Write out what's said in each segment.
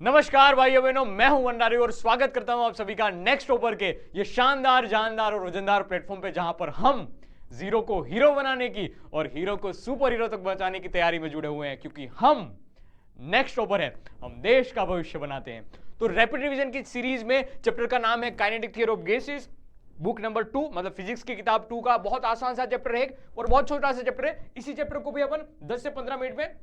नमस्कार भाइयों बहनों, मैं हूं भंडारी और स्वागत करता हूं आप सभी का नेक्स्ट टॉपर के ये शानदार जानदार और वजनदार प्लेटफॉर्म पे, जहां पर हम जीरो को हीरो बनाने की और हीरो को सुपर हीरो तक पहुंचाने की तैयारी में जुड़े हुए हैं, क्योंकि हम नेक्स्ट टॉपर है, हम देश का भविष्य बनाते हैं। तो रैपिड रिवीजन की सीरीज में चैप्टर का नाम है kinetic theory of gases, book number 2, मतलब फिजिक्स की किताब 2 का बहुत आसान सा चैप्टर है और बहुत छोटा सा चैप्टर है। इसी चैप्टर को भी अपन 10 से 15 मिनट में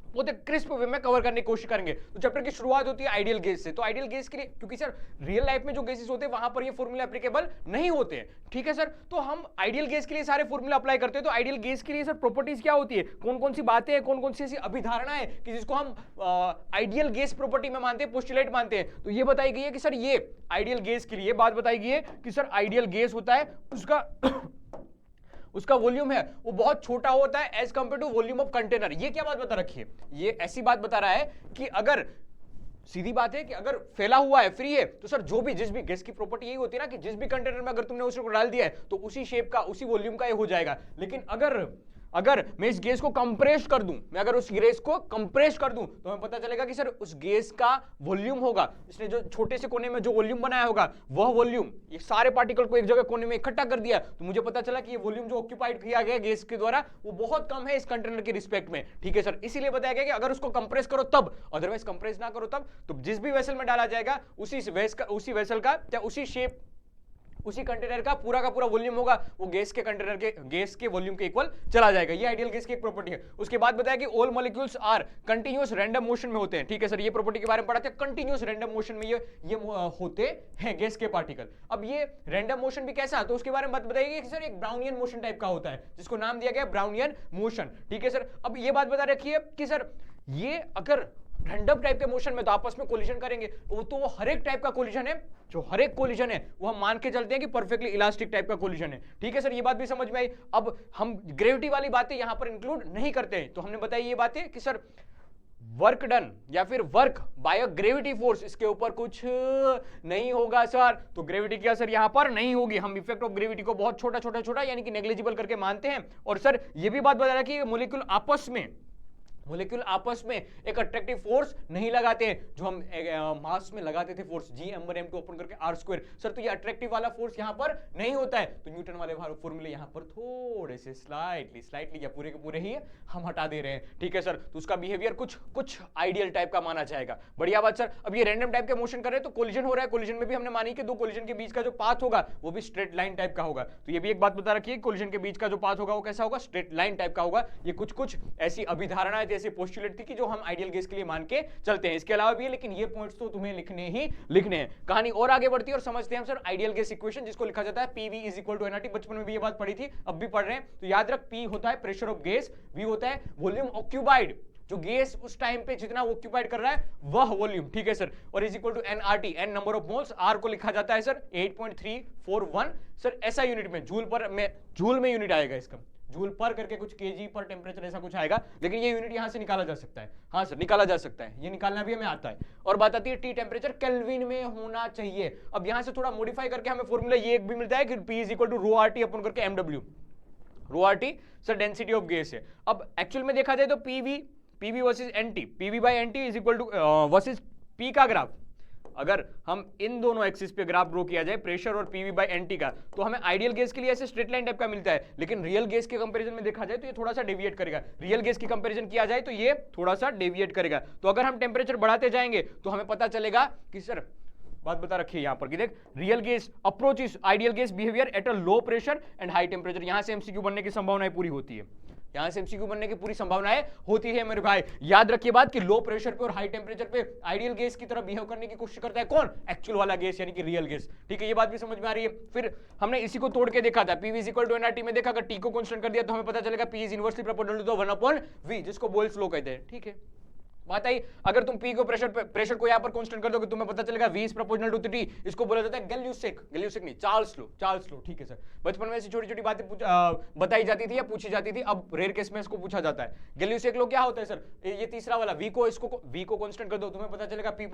बहुत क्रिस्प वे में कवर करने की कोशिश करेंगे। तो चैप्टर की शुरुआत होती है आइडियल गैस से। तो आइडियल गैस के लिए, क्योंकि सर रियल लाइफ में जो गैसेस होते हैं वहां पर ये फॉर्मूला एप्लीकेबल नहीं होते हैं, ठीक है सर। तो हम आइडियल गैस के लिए सारे फॉर्मूला अप्लाई करते हैं। तो आइडियल गैस के लिए सर प्रॉपर्टीज क्या होती है, कौन कौन सी बातें हैं, कौन कौन सी ऐसी अभिधारणा है कि जिसको हम आइडियल गैस प्रॉपर्टी में मानते हैं, पोस्टुलेट मानते हैं। तो ये बताई गई है कि सर ये आइडियल गैस के लिए बात बताई गई है कि सर आइडियल गैस होता है उसका वॉल्यूम है वो बहुत छोटा होता है as compare to volume of container. ये क्या बात बता रखी है, ये ऐसी बात बता रहा है कि अगर सीधी बात है कि अगर फैला हुआ है, फ्री है, तो सर जो भी जिस भी गैस की प्रॉपर्टी यही होती है ना कि जिस भी कंटेनर में अगर तुमने उसको डाल दिया है तो उसी शेप का उसी वॉल्यूम का ये हो जाएगा। लेकिन अगर मैं इस गैस को कंप्रेस कर दूं, मैं अगर उस गैस को कंप्रेस कर दूं तो हमें पता चलेगा कि सर उस गैस का वॉल्यूम होगा, इसने जो छोटे से कोने में जो वॉल्यूम बनाया होगा वह वॉल्यूम, ये सारे पार्टिकल को एक जगह कोने में इकट्ठा कर दिया, तो मुझे पता चला कि ये वॉल्यूम जो ऑक्यूपाइड किया गया गैस के द्वारा वो बहुत कम है इस कंटेनर के रिस्पेक्ट में, ठीक है सर। इसीलिए बताया गया कि अगर उसको कंप्रेस करो तब, अदरवाइज कंप्रेस ना करो तब, तो जिस भी वेसल में डाला जाएगा उसी वेसल का या उसी शेप उसी कंटेनर का पूरा वॉल्यूम होगा, वो गैस के वॉल्यूम के इक्वल चला जाएगा। ये आइडियल गैस की एक प्रॉपर्टी है। उसके बाद बताया कि all molecules are continuous random motion में होते हैं, ठीक है सर। ये प्रॉपर्टी के बारे में पढ़ाते हैं, कंटीन्यूअस रैंडम मोशन में ये होते हैं गैस के पार्टिकल। अब ये रैंडम मोशन भी कैसा, तो उसके बारे में बात बताइए कि सर एक ब्राउनियन मोशन टाइप का होता है जिसको नाम दिया गया ब्राउनियन मोशन, ठीक है सर। अब ये बात बता रखी है कि सर ये अगर रैंडम टाइप के मोशन में तो आपस में कोलिजन करेंगे, तो वो हर एक टाइप का कोलिजन है, जो हर एक कोलिजन है वो हम मान के चलते हैं कि परफेक्टली इलास्टिक टाइप का कोलिजन है, ठीक है सर। ये बात भी समझ में आई। अब हम ग्रेविटी वाली बातें यहां पर इंक्लूड नहीं करते हैं, तो हमने बताई ये बातें कि सर वर्क डन या फिर work by a gravity force, इसके ऊपर कुछ नहीं होगा सर। तो ग्रेविटी क्या सर यहां पर नहीं होगी, हम इफेक्ट ऑफ ग्रेविटी को बहुत छोटा यानी कि नेग्लिजिबल करके मानते हैं। और सर ये भी बात बता रहा कि मोलिक्यूल आपस में एक अट्रैक्टिव फोर्स नहीं लगाते हैं, जो हम मास में लगाते थे फोर्स G/m2 ओपन करके r²। सर तो ये अट्रैक्टिव वाला फोर्स यहां पर नहीं होता है, तो न्यूटन वाले फॉर्मूले यहां पर थोड़े से स्लाइटली या पूरे के पूरे ही हम हटा दे रहे हैं, ठीक है सर। तो उसका बिहेवियर कुछ आइडियल टाइप का माना जाएगा। बढ़िया बात सर। अब ये रैंडम टाइप के मोशन कर रहे हैं तो कोलिजन हो रहा है, कोलिजन में भी हमने मानी कि दो कोलिजन के बीच का जो पाथ होगा वो भी स्ट्रेट लाइन टाइप का होगा। तो ये भी एक बात बता रखी है, कोलिजन के बीच का जो पाथ होगा वो कैसा होगा, स्ट्रेट लाइन टाइप का होगा। ये कुछ ऐसी अभिधारणाएं जैसे पोस्टुलेट थी कि जो हम आइडियल गैस के लिए मान के चलते हैं। इसके अलावा भी है, लेकिन ये पॉइंट्स तो तुम्हें लिखने हैं। कहानी और आगे बढ़ती है और समझते हैं हम सर आइडियल गैस इक्वेशन, जिसको लिखा जाता है PV = nRT। बचपन में भी ये बात पढ़ी थी, अब भी पढ़ रहे हैं, तो याद रख, P होता है प्रेशर ऑफ गैस, V होता है वॉल्यूम ऑक्यूपाइड, जो गैस उस टाइम पे जितना ऑक्यूपाइड कर रहा है वह वॉल्यूम, ठीक है सर। और = nRT, n number of moles, R को लिखा जाता है सर 8.341 सर SI यूनिट में, जूल में यूनिट आएगा इसका, जूल पर करके कुछ kg पर टेम्परेचर ऐसा कुछ आएगा, लेकिन ये यूनिट यहां से निकाला जा सकता है। हाँ सर निकाला जा सकता है, ये निकालना भी हमें आता है। और बात आती है टी टेम्परेचर केल्विन में होना चाहिए। अब यहां से थोड़ा मॉडिफाई करके हमें फॉर्मूला ये एक भी मिलता है कि P = ρRT अपन करके mW। ρRT sir density of gas है। अब एक्चुअल में देखा जाए तो PV versus NT, PV/NT versus P का ग्राफ, अगर हम इन दोनों एक्सिस पे ग्राफ ड्रॉ किया जाए प्रेशर और PV/NT का, तो हमें आइडियल गैस के लिए ऐसे स्ट्रेट लाइन टाइप का मिलता है। लेकिन रियल गैस के कंपैरिजन में देखा जाए तो ये थोड़ा सा डेविएट करेगा, रियल गैस की कंपैरिजन किया जाए तो ये थोड़ा सा डेविएट करेगा। तो अगर हम टेम्परेचर बढ़ाते जाएंगे तो हमें पता चलेगा कि सर बात बता रखी है यहां पर कि देख, real gas approaches ideal gas behaviour at a low pressure and high temperature. यहां से MCQ बनने की संभावनाएं पूरी होती है, यहां से MCQ बनने की पूरी संभावनाएं होती है मेरे भाई। याद रखिए बात कि लो प्रेशर पे और हाई टेम्परेचर पे आइडियल गैस की तरह बिहेव करने की कोशिश करता है कौन, एक्चुअल वाला गैस यानी कि रियल गैस, ठीक है। ये बात भी समझ में आ रही है। फिर हमने इसी को तोड़ के देखा था, PV = nRT में देखा, अगर T को कांस्टेंट कर दिया तो हमें पता चलेगा P = inversely proportional to 1/V, जिसको बोल्स लॉ कहते हैं, ठीक है। बात आई, अगर तुम P को प्रेशर को यहां पर कांस्टेंट कर दोगे तुम्हें पता चलेगा V = T, इसको बोला जाता है गैल्यूसेक नहीं, चार्ल्स लो, ठीक है सर। बचपन में ऐसी छोटी बातें बताई जाती थी या पूछी जाती थी, अब रेयर केस में इसको पूछा जाता है। गैल्यूसेक लो क्या होता है सर, ये तीसरा वाला V को कांस्टेंट कर दो, तुम्हें पता चलेगा P =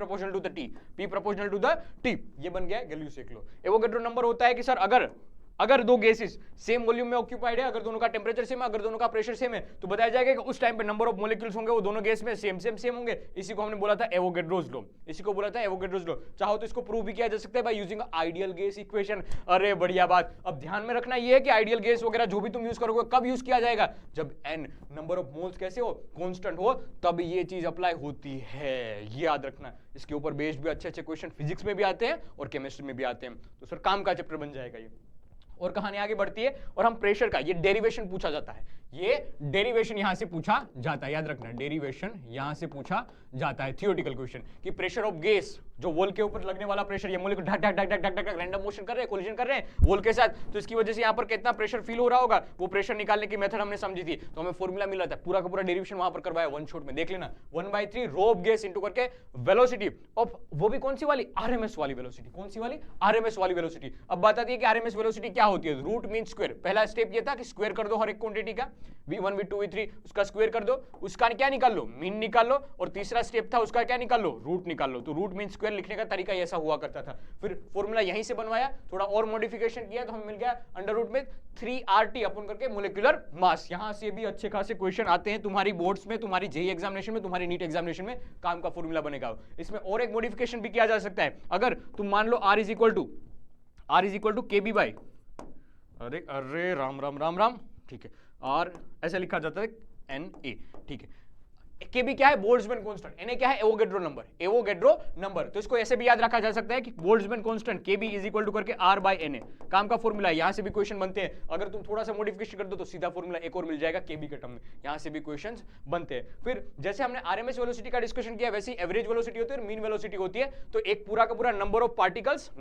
T, ये बन गया गैल्यूसेक लो। एवोगैड्रो नंबर होता है कि सर अगर दो गैसेस सेम वॉल्यूम में ऑक्यूपाइड है, अगर दोनों का टेम्परेचर सेम है, अगर दोनों का प्रेशर सेम है, तो बताया जाएगा कि उस टाइम पे नंबर ऑफ मॉलिक्यूल्स होंगे वो दोनों गैस में सेम होंगे। इसी को हमने बोला था एवोगैड्रोस लॉ, इसी को बोला था एवोगैड्रोस लॉ। चाहो तो इसको प्रूव भी किया जा सकता है by using ideal gas equation. अरे बढ़िया बात। अब ध्यान में रखना ये है कि आइडियल गैस वगैरह जो भी तुम यूज करोगे कब यूज किया जाएगा, जब n नंबर ऑफ मोल्स कैसे हो, कांस्टेंट हो, तब ये चीज अप्लाई होती है। ये याद रखना। इसके ऊपर बेस्ड भी अच्छे क्वेश्चन फिजिक्स में भी आते हैं और केमिस्ट्री में भी आते हैं, तो सर काम का चैप्टर बन जाएगा ये। और कहानी आगे बढ़ती है और हम प्रेशर का ये डेरिवेशन पूछा जाता है, ये डेरिवेशन यहां से पूछा जाता है, याद रखना डेरिवेशन यहां से पूछा जाता है, थियोरेटिकल क्वेश्चन कि प्रेशर ऑफ गैस, जो वॉल के ऊपर लगने वाला प्रेशर, ये मॉलिक्यूल ढक ढक ढक ढक ढक ढक रैंडम मोशन कर रहे हैं, कोलिजन कर रहे हैं वॉल के साथ, तो इसकी वजह से यहां पर कितना प्रेशर फील हो रहा होगा, वो प्रेशर निकालने की मेथड हमने समझी थी, तो हमें फॉर्मूला मिला था, पूरा का पूरा डेरिवेशन वहां पर करवाया वन शॉट में, देख लेना 1/3 रो ऑफ गैस इनटू करके वेलोसिटी ऑफ, वो भी कौन सी वाली, आरएमएस वाली वेलोसिटी, कौन सी वाली, आरएमएस वाली वेलोसिटी। अब बताती है कि आरएमएस वेलोसिटी क्या होती है, रूट मीन स्क्वायर। पहला स्टेप ये था कि स्क्वायर कर दो हर एक क्वांटिटी का, v1 v2 v3 उसका स्क्वायर कर दो, उसका क्या निकाल लो, मीन निकाल लो, और तीसरा स्टेप था उसका क्या निकाल लो, रूट निकाल लो। तो रूट मीन स्क्वायर लिखने का तरीका ऐसा हुआ करता था। फिर फॉर्मूला यहीं से बनवाया, थोड़ा और मॉडिफिकेशन किया तो हमें मिल गया अंडर रूट में 3RT अपन करके मोलिकुलर मास। यहां से भी अच्छे खासे क्वेश्चन आते हैं तुम्हारी बोर्ड्स में, तुम्हारी जेईई एग्जामिनेशन में, तुम्हारी नीट एग्जामिनेशन में काम का फॉर्मूला बनेगा। इसमें और एक मॉडिफिकेशन भी किया जा सकता है, अगर तुम मान लो R is equal to KB by, अरे अरे राम राम राम राम, ठीक है, और ऐसा लिखा जाता है Na, ठीक है। KB क्या है, बोल्ट्जमैन कांस्टेंट, Na क्या है, एवोगैड्रो नंबर, तो इसको ऐसे भी याद रखा जा सकता है कि Boltzmann constant KB is equal to करके R बाय Na। काम का फॉर्मूला है, यहां से भी क्वेश्चन बनते हैं, अगर तुम थोड़ा सा मॉडिफिकेशन कर दो तो सीधा फॉर्मूला एक और मिल जाएगा KB के टर्म में, यहां से भी क्वेश्चंस बनते हैं। फिर जैसे हमने आरएमएस वेलोसिटी का डिस्कशन किया, वैसे एवरेज वेलोसिटी होती है और मीन वेलोसिटी होती है, तो एक पूरा का पूरा नंबर ऑफ पार्टिकल्स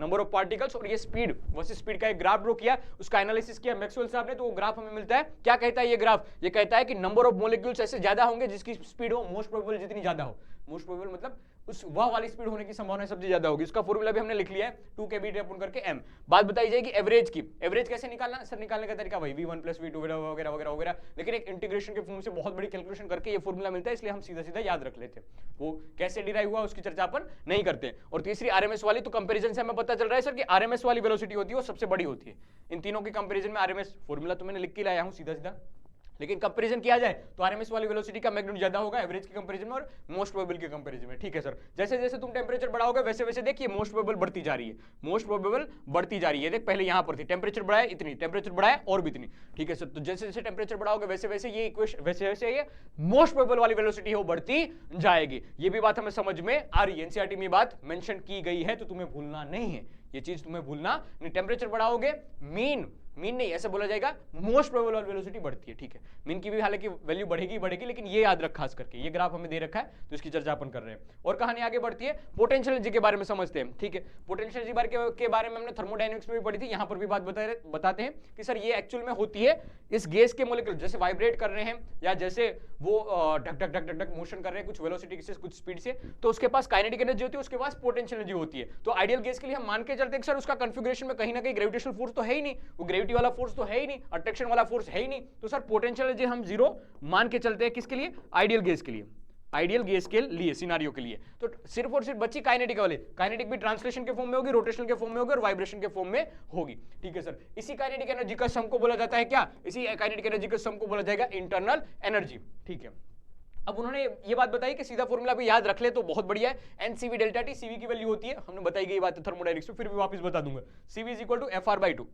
और ये स्पीड वर्सेस स्पीड का एक ग्राफ ड्रॉ किया, उसका एनालिसिस किया मैक्सवेल साहब ने, तो वो ग्राफ हमें मिलता है, क्या कहता है ये ग्राफ, ये कहता है कि नंबर ऑफ मॉलिक्यूल्स ऐसे ज्यादा होंगे जिसकी स्पीड हो मोस्ट प्रोबेबल जितनी ज्यादा हो, मोस्ट प्रोबेबल मतलब उस वह वाली स्पीड होने की संभावना सबसे ज्यादा होगी। इसका फॉर्मूला भी हमने लिख लिया है 2kB अपन करके m। बात बताई जाएगी एवरेज की, एवरेज कैसे निकालना, सर निकालने का तरीका वही v1 + v2 वगैरह वगैरह वगैरह, लेकिन एक इंटीग्रेशन के फॉर्म से बहुत बड़ी कैलकुलेशन करके ये फॉर्मूला मिलता है, इसलिए हम सीधा सीधा याद रख लेते हैं। वो कैसे डिराइव हुआ उसकी चर्चा अपन नहीं करते। और तीसरी आरएमएस वाली, तो कंपेरिजन से हमें पता चल रहा है सर कि आरएमएस वाली वेलोसिटी होती है वो सबसे बड़ी होती है इन तीनों के कंपेरिजन में। आरएमएस फॉर्मूला तो मैंने लिख के लाया हूं सीधा सीधा, लेकिन कंपैरिजन किया जाए तो आरएमएस वाली वेलोसिटी का मैग्नीट्यूड ज्यादा होगा एवरेज के कंपैरिजन में और मोस्ट प्रोबेबल के कंपैरिजन में, ठीक है सर। जैसे जैसे तुम टेंपरेचर बढ़ाओगे वैसे वैसे देखिए मोस्ट प्रोबेबल बढ़ती जा रही है, मोस्ट प्रोबेबल बढ़ती जा रही है। देख पहले यहां पर थी, टेंपरेचर बढ़ाया इतनी, टेंपरेचर बढ़ाया और भी इतनी, ठीक है सर। तो जैसे जैसे टेंपरेचर बढ़ाओगे वैसे वैसे ये इक्वेशन, वैसे वैसे ये मोस्ट प्रोबेबल वाली वेलोसिटी है वो बढ़ती जाएगी। ये भी बात हमें समझ में आ रही है, एनसीईआरटी में बात मेंशन की गई है, तो तुम्हें भूलना नहीं है, ये चीज तुम्हें भूलना नहीं। टेंपरेचर बढ़ाओगे मीन नहीं ऐसे बोला जाएगा, मोस्ट प्रोबेबल वाली वेलोसिटी बढ़ती है, ठीक है। मीन की भी हालांकि वैल्यू बढ़ेगी, लेकिन ये याद रखा खास करके, ये ग्राफ हमें दे रखा है तो इसकी चर्चा अपन कर रहे हैं। और कहानी आगे बढ़ती है, पोटेंशियल एनर्जी के बारे में समझते हैं, ठीक है। पोटेंशियल एनर्जी के बारे में हमने थर्मोडायनेमिक्स में भी पढ़ी थी, यहां पर भी बात बताते हैं कि सर ये एक्चुअल में होती है इस गैस के मॉलिक्यूल जैसे वाइब्रेट कर रहे हैं या जैसे वो ढक ढक ढक ढक मोशन कर रहे हैं कुछ वेलोसिटी से कुछ स्पीड से, तो उसके पास काइनेटिक एनर्जी होती है, उसके पास पोटेंशियल एनर्जी होती है। तो आइडियल गैस के लिए हम मान के चलते हैं सर उसका कॉन्फ़िगरेशन में कहीं ना कहीं ग्रेविटेशनल फोर्स तो है ही नहीं, वो ग्रेविटी वाला फोर्स तो है ही नहीं, अट्रैक्शन वाला फोर्स है ही नहीं, तो सर पोटेंशियल एनर्जी हम जीरो मान के चलते हैं किसके लिए, आइडियल गैस के लिए, आइडियल गैस के लिए सिनारियो के लिए। तो सिर्फ और सिर्फ बची काइनेटिक वाले, काइनेटिक भी ट्रांसलेशन के फॉर्म में होगी, रोटेशनल के फॉर्म में होगी और वाइब्रेशन के फॉर्म में होगी, ठीक है सर। इसी काइनेटिक एनर्जी का सम को बोला जाता है क्या, इसी काइनेटिक एनर्जी का सम को बोला जाएगा इंटरनल एनर्जी, ठीक है। अब उन्होंने ये बात बताई कि सीधा फॉर्मूला भी याद रख ले तो बहुत बढ़िया है, एनसीवी डेल्टा टी, सीवी की वैल्यू होती है, हमने बताई गई बात है थर्मोडायनेमिक्स में, फिर भी वापस बता दूंगा, CV is equal to FR/2,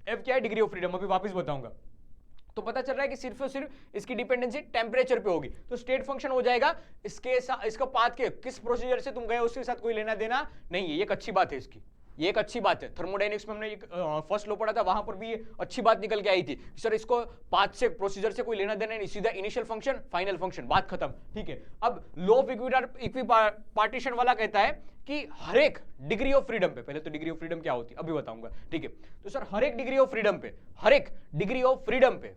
F क्या है, डिग्री ऑफ फ्रीडम, अभी वापस बताऊंगा। तो पता चल रहा है कि सिर्फ और सिर्फ इसकी डिपेंडेंसी टेंपरेचर पे होगी, तो स्टेट फंक्शन हो जाएगा इसके साथ, इसका पाथ के किस प्रोसीजर से तुम गए उसके साथ कोई लेना देना नहीं है, ये एक अच्छी बात है इसकी, ये एक अच्छी बात है। थर्मोडायनेमिक्स में हमने एक फर्स्ट लॉ पढ़ा था, वहां पर भी ये अच्छी बात निकल के आई थी, सर इसको पाथ से प्रोसीजर से कोई लेना देना नहीं, सीधा इनिशियल फंक्शन फाइनल फंक्शन, बात खत्म, ठीक है। अब लॉ ऑफ इक्विपार्टीशन वाला कहता है कि हर एक डिग्री ऑफ फ्रीडम पे, पहले तो डिग्री ऑफ फ्रीडम क्या होती है अभी बताऊंगा, ठीक है। तो सर हर एक डिग्री ऑफ फ्रीडम पे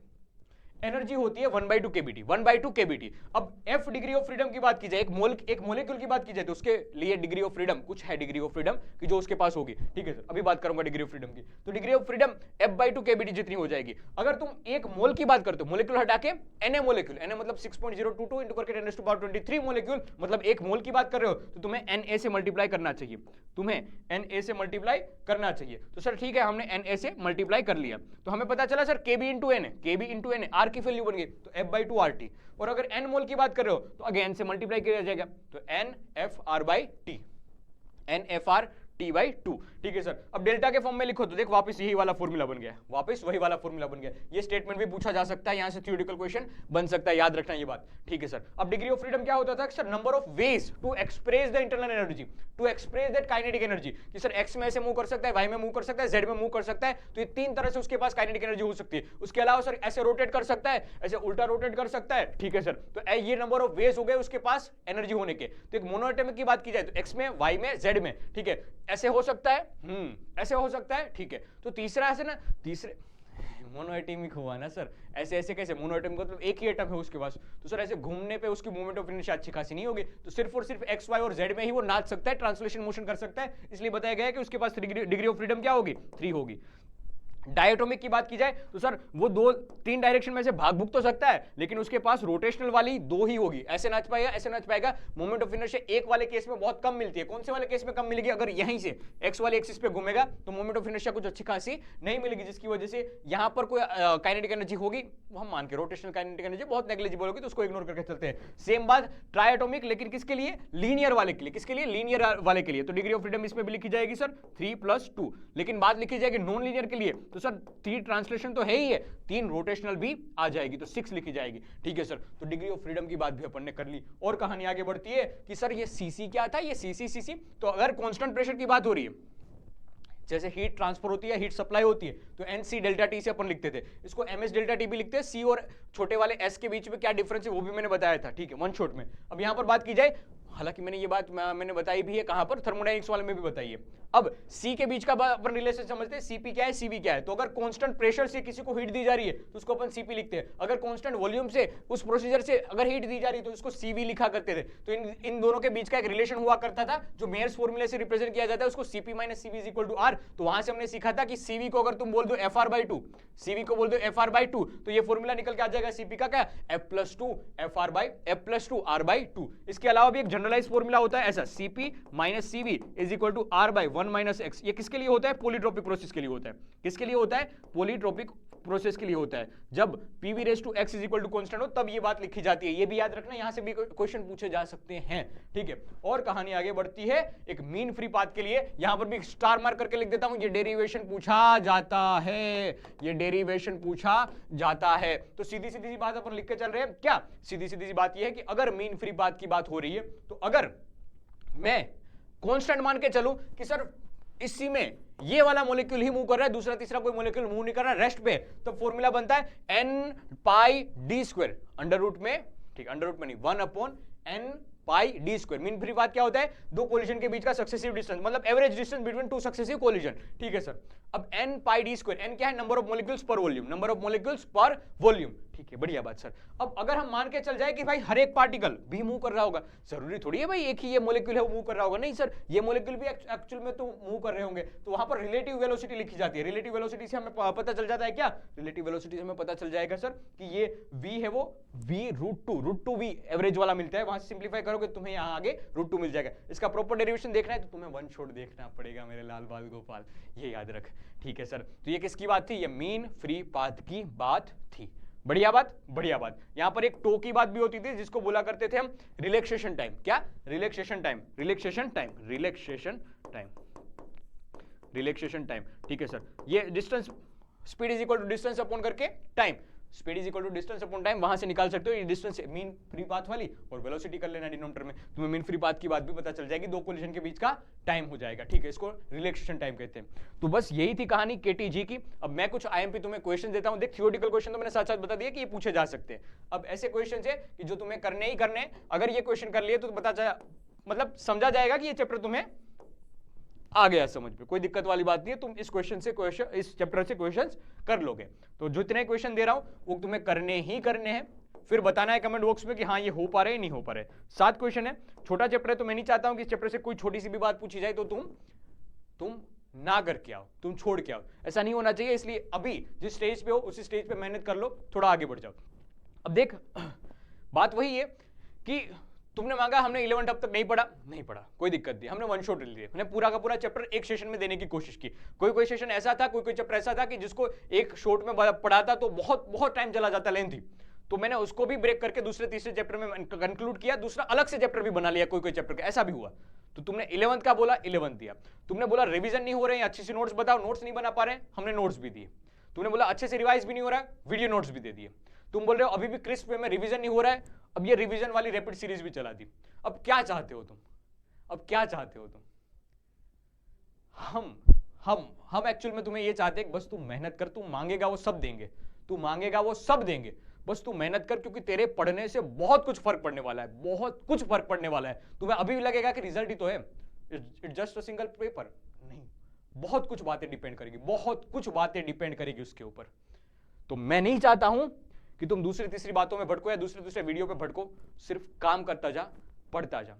एनर्जी होती है 1/2 केबीटी, 1/2 केबीटी। अब F डिग्री ऑफ फ्रीडम की बात की जाए, एक मोलेक्यूल की बात की जाए, तो उसके लिए डिग्री ऑफ फ्रीडम कुछ है, डिग्री ऑफ फ्रीडम कि जो उसके पास होगी, ठीक है सर। अभी बात करूंगा डिग्री ऑफ फ्रीडम की, तो degree of freedom F/2 KBT जितनी हो जाएगी। अगर तुम एक मोल की बात करते हो, मोलेक्यूल हटा के Na मोलेक्यूल, Na मतलब 6.022 इंटू करके 10⁻23 मोलेक्यूल, मतलब एक मोल की बात कर रहे हो, तो तुम्हें Na से मल्टीप्लाई करना चाहिए, तुम्हें Na से मल्टीप्लाई करना चाहिए। तो सर ठीक है, हमने Na से मल्टीप्लाई कर लिया, तो हमें पता चला sir Kb into Na, Kb into Na, R की वैल्यू बन गई, तो F/2 RT। और अगर n मोल की बात कर रहे हो तो अगेन से मल्टीप्लाई किया जाएगा, तो NFR/T, NFR T/2, ठीक है सर। अब डेल्टा के फॉर्म में लिखो तो देख वापस यही वाला फॉर्मूला बन गया, वापस वही वाला फॉर्मूला बन गया। ये स्टेटमेंट भी पूछा जा सकता है, यहां से थ्योरेटिकल क्वेश्चन बन सकता है, याद रखना ये बात, ठीक है सर। अब डिग्री ऑफ फ्रीडम क्या होता था sir? Number of ways to express the internal energy, to express that kinetic energy, कि सर एक्स में ऐसे मूव कर सकता है, वाई में मूव कर सकता है, जेड में मूव कर सकता है, तो ये तीन तरह से उसके पास काइनेटिक एनर्जी हो सकती है। उसके अलावा सर ऐसे रोटेट कर सकता है, ऐसे उल्टा रोटेट कर सकता है, ठीक है सर। तो ये नंबर ऑफ वेज हो गए उसके पास एनर्जी होने के। तो एक मोनोएटॉमिक की बात की जाए तो एक्स में, वाई में, जेड में, ठीक है, ऐसे हो सकता है, ऐसे हो सकता है, ठीक है। तो तीसरा ऐसे ना, तीसरे मोनोएटॉमिक हुआ ना सर, ऐसे ऐसे कैसे? मोनोएटॉमिक मतलब एक ही एटम है उसके पास, तो सर ऐसे घूमने पे उसकी मूवमेंट ऑफ इनर्शिया अच्छी खासी नहीं होगी, तो सिर्फ और सिर्फ एक्स, वाई और जेड में ही वो नाच सकता है, ट्रांसलेशन मोशन कर सकता है। इसलिए बताया गया है कि उसके पास डिग्री ऑफ फ्रीडम क्या होगी? 3 होगी। डायटोमिक की बात की जाए तो सर वो 2-3 डायरेक्शन में से भाग भुग तो सकता है, लेकिन उसके पास रोटेशनल वाली 2 ही होगी, ऐसे नाच पाएगा, ऐसे नाच पाएगा। मोमेंट ऑफ इनर्शिया एक वाले केस में बहुत कम मिलती है। कौन से वाले केस में कम मिलेगी? अगर यहीं से एक्स वाले एक्सिस पे घूमेगा तो मोमेंट ऑफ इनर्शिया कुछ अच्छी खासी नहीं मिलेगी, जिसकी वजह से यहां पर कोई काइनेटिक एनर्जी होगी, वो हम मान के रोटेशनल काइनेटिक एनर्जी बहुत नेग्लिजिबल होगी, तो उसको इग्नोर करके चलते हैं। सेम बात ट्रायटोमिक, लेकिन किसके लिए? लीनियर वाले के लिए। किसके लिए? लीनियर वाले के लिए। तो डिग्री ऑफ फ्रीडम इसमें भी लिखी जाएगी सर 3+2, लेकिन बात लिखी जाएगी नॉन लीनियर के लिए, तो सर 3 ट्रांसलेशन तो है ही है, 3 रोटेशनल भी आ जाएगी, तो 6 लिखी जाएगी, ठीक है सर। तो डिग्री ऑफ फ्रीडम की बात भी अपन ने कर ली, और कहानी आगे बढ़ती है कि सर ये सीसी क्या था? ये सीसी, तो अगर कांस्टेंट प्रेशर की बात हो रही है, जैसे हीट ट्रांसफर होती है, हीट सप्लाई होती है, तो NC डेल्टा T से अपन लिखते थे, इसको MS डेल्टा T भी लिखते हैं। C और छोटे वाले S के बीच में क्या डिफरेंस है वो भी मैंने बताया था, ठीक है, वन शॉट में। अब यहां पर बात की जाए, हालांकि मैंने ये बात मैंने बताई भी है, कहां पर? थर्मोडायनेमिक्स वाले में भी बताई है। अब C के बीच का अपन रिलेशन समझते हैं, CP क्या है, CV क्या है। तो अगर कांस्टेंट प्रेशर से किसी को हीट दी जा रही है तो उसको अपन CP लिखते हैं, अगर कांस्टेंट वॉल्यूम से उस प्रोसीजर से अगर हीट दी जा रही है तो उसको CV लिखा करते थे। तो इन दोनों के बीच का एक रिलेशन हुआ करता था, जो मेयर्स फॉर्मूले से रिप्रेजेंट किया जाता है, उसको CP - CV = R। तो वहां से हमने सीखा था कि CV को अगर तुम बोल दो FR/2, CV को बोल दो FR/2, तो ये फॉर्मूला निकल के आ जाएगा CP का क्या? F+2 F+2 R/2। इसके अलावा भी एक जनरलाइज फॉर्मूला होता है ऐसा, CP - CV = R/1 - X। ये किसके लिए होता है? पॉलीट्रोपिक प्रोसेस के लिए होता है। किसके लिए होता है? पॉलीट्रोपिक प्रोसेस के लिए होता है। जब PV⁻X = कांस्टेंट हो तब ये बात लिखी जाती है। ये भी याद रखना, यहां से भी क्वेश्चन पूछे जा सकते हैं, ठीक है। और कहानी आगे बढ़ती है एक मीन फ्री पाथ के लिए, यहां पर भी स्टार मार्क करके लिख देता हूं, ये डेरिवेशन पूछा जाता है, ये डेरिवेशन पूछा जाता है। तो सीधी सीधी सी बात अपन लिख के चल रहे हैं क्या? सीधी सीधी सी बात ये है कि अगर मीन फ्री पाथ की बात हो रही है, तो अगर मैं कांस्टेंट मान के चलूं कि सर इसी में ये वाला मॉलिक्यूल ही मूव कर रहा है, दूसरा तीसरा कोई मॉलिक्यूल मूव नहीं कर रहा है रेस्ट पे, तो फॉर्मूला बनता है n πd², अंडर रूट में, ठीक, अंडर रूट में नहीं, 1/n πd²। Mean free path क्या होता है? दो कोलिजन के बीच का सक्सेसिव डिस्टेंस, मतलब average distance between 2 successive collision, ठीक है सर। अब n πd², n क्या है? नंबर ऑफ मॉलिक्यूल्स पर वॉल्यूम, नंबर ऑफ मॉलिक्यूल्स पर वॉल्यूम, ठीक है, बढ़िया बात सर। अब अगर हम मान के चल जाए कि भाई हर एक पार्टिकल भी मूव कर रहा होगा, जरूरी थोड़ी है भाई एक ही ये मॉलिक्यूल है वो मूव कर रहा होगा, नहीं सर, ये मॉलिक्यूल भी एक्चुअल में तो मूव कर रहे होंगे, तो वहां पर रिलेटिव वेलोसिटी लिखी जाती है। रिलेटिव वेलोसिटी से हमें पता चल जाता है क्या? रिलेटिव वेलोसिटी से हमें पता चल जाएगा सर कि ये v है वो v√2 एवरेज वाला मिलता है, वहां से सिंप्लीफाई करोगे तुम्हें यहां आगे √2 मिल जाएगा। इसका प्रॉपर डेरिवेशन देखना है तो तुम्हें वन शॉट देखना पड़ेगा मेरे लाल बाल गोपाल, ये याद रख, ठीक है सर। तो ये किसकी बात थी? ये मीन फ्री पाथ की बात थी। बढ़िया बात, बढ़िया बात। यहां पर एक टो की बात भी होती थी, जिसको बोला करते थे हम रिलैक्सेशन टाइम। क्या? Relaxation time, relaxation time, relaxation time, relaxation time, ठीक है सर। ये distance, speed is equal to distance upon करके time, speed is equal to distance upon time, वहां से निकाल सकते हो। ये डिस्टेंस मीन फ्री पाथ वाली और वेलोसिटी कर लेना डिनोमिनेटर में, तुम्हें मीन फ्री पाथ की बात भी पता चल जाएगी, दो कोलिजन के बीच का टाइम हो जाएगा, ठीक है, इसको रिलैक्सेशन टाइम कहते हैं। तो बस यही थी कहानी KTG की। अब मैं कुछ IMP तुम्हें क्वेश्चन देता हूं, देख थियोरेटिकल क्वेश्चन तो मैंने साथ साथ बता दिया कि ये पूछे जा सकते हैं। अब ऐसे क्वेश्चन है कि जो तुम्हें करने ही करने, अगर ये क्वेश्चन कर लिए तो पता चला, मतलब समझा जाएगा कि ये चैप्टर तुम्हें आ गया समझ में, कोई दिक्कत वाली बात नहीं है, तुम इस चैप्टर से क्वेश्चंस कर लोगे। तो जितने क्वेश्चन दे रहा हूं वो तुम्हें करने ही करने हैं, फिर बताना है कमेंट बॉक्स में कि हाँ ये हो पा रहे नहीं हो पा रहे। 7 क्वेश्चन है, छोटा चैप्टर है, तो मैं नहीं चाहता हूं कि इस चैप्टर से कोई छोटी सी भी बात पूछी जाए तो तुम ना करके आओ, तुम छोड़ के आओ, ऐसा नहीं होना चाहिए। इसलिए अभी जिस स्टेज पे हो उसी स्टेज पे मेहनत कर लो, थोड़ा आगे बढ़ जाओ। अब देख बात वही है कि तुमने मांगा, हमने 11 अब तक नहीं पढ़ा, कोई दिक्कत नहीं, हमने वन शॉट ले लिया, हमने पूरा का पूरा चैप्टर एक सेशन में देने की कोशिश की। कोई सेशन ऐसा था, कोई चैप्टर ऐसा था कि जिसको एक शॉट में पढ़ाता तो बहुत बहुत टाइम चला जाता, लेंथी, तो मैंने उसको भी ब्रेक करके दूसरे तीसरे चैप्टर में कंक्लूड किया, दूसरा अलग से चैप्टर भी बना लिया कोई चैप्टर का, ऐसा भी हुआ। तो तुमने 11th का बोला 11th दिया, तुमने बोला रिवीजन नहीं हो रहे हैं, अच्छी सी नोट्स बताओ, नोट्स नहीं बना पा रहे हैं, हमने नोट्स भी दिए। तुमने बोला अच्छे से रिवाइज भी नहीं हो रहा है, वीडियो नोट्स भी दे दिए। तुम बोल रहे हो अभी भी क्रिस्प में रिवीजन नहीं हो रहा है, अब ये रिवीजन वाली रैपिड सीरीज भी चला दी। अब क्या चाहते हो तुम, अब क्या चाहते हो तुम? हम एक्चुअल में तुम्हें ये चाहते हैं कि बस तू मेहनत कर, तू मांगेगा वो सब देंगे, तू मांगेगा वो सब देंगे, बस तू मेहनत कर, क्योंकि तेरे पढ़ने से बहुत कुछ फर्क पड़ने वाला है, बहुत कुछ फर्क पड़ने वाला है। तुम्हें अभी भी लगेगा कि रिजल्ट ही तो है, it's just a single paper, नहीं, बहुत कुछ बातें डिपेंड करेगी, बहुत कुछ बातें डिपेंड करेगी उसके ऊपर। तो मैं नहीं चाहता हूं कि तुम दूसरी तीसरी बातों में भटको या दूसरे वीडियो पे भटको, सिर्फ काम करता जा, पढ़ता जा।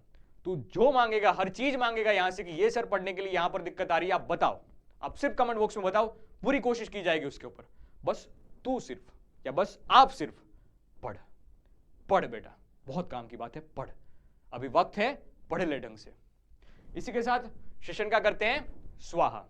तू जो मांगेगा, हर चीज मांगेगा यहां से कि ये सर पढ़ने के लिए यहां पर दिक्कत आ रही है, आप बताओ, आप सिर्फ कमेंट बॉक्स में बताओ, पूरी कोशिश की जाएगी उसके ऊपर। बस तू सिर्फ या बस आप सिर्फ पढ़ बेटा, बहुत काम की बात है, पढ़, अभी वक्त है, पढ़ ले ढंग से। इसी के साथ सेशन का करते हैं स्वाहा।